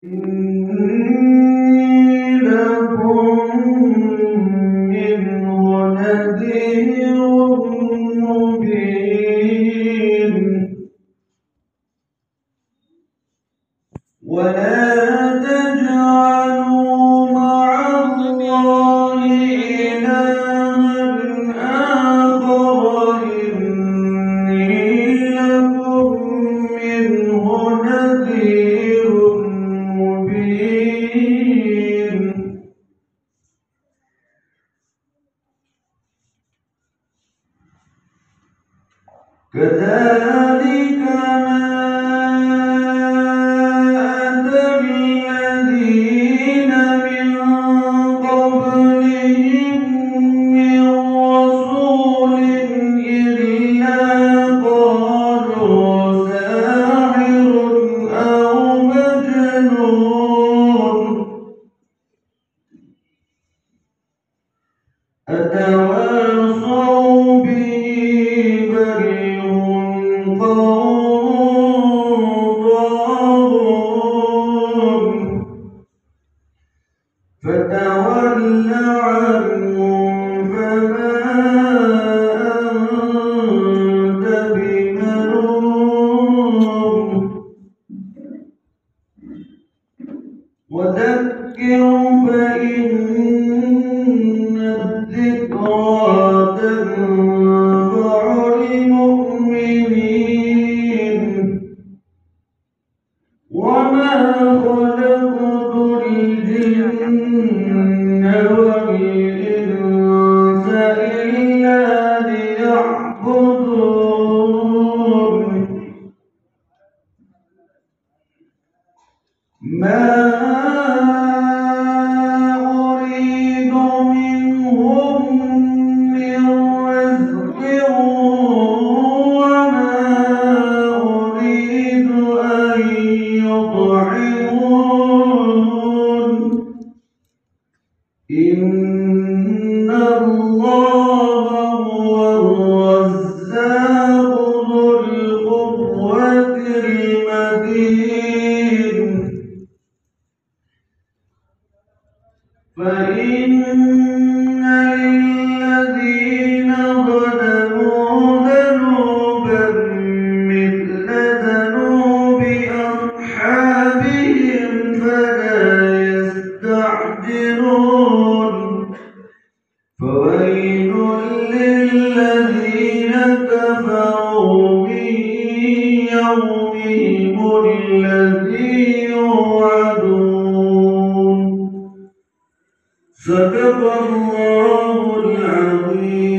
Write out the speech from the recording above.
إني لكم منه نذير مبين ولا تجعلوا مع الله إلها آخر إني لكم منه نذير مبين كذلك ما أتى الذين من قبلهم من رسول إلا قالوا ساحر أو مجنون أتواصوا به بل هم قوم ضالون فتول عنهم فما أنت بملوم وذكر فإن الذكرى تنفع المؤمنين وما خلقت الجن والإنس إلا ليعبدون ما أريد منهم من رزق وما أريد أن يطعمون إن الله هو الرزاق ذو القوة المتين فإن للذين ظلموا ذنوبا مثل ذنوب أصحابهم فلا يستعجلون فويل للذين كفروا من يومهم الذي يوعدون صدق الله العظيم.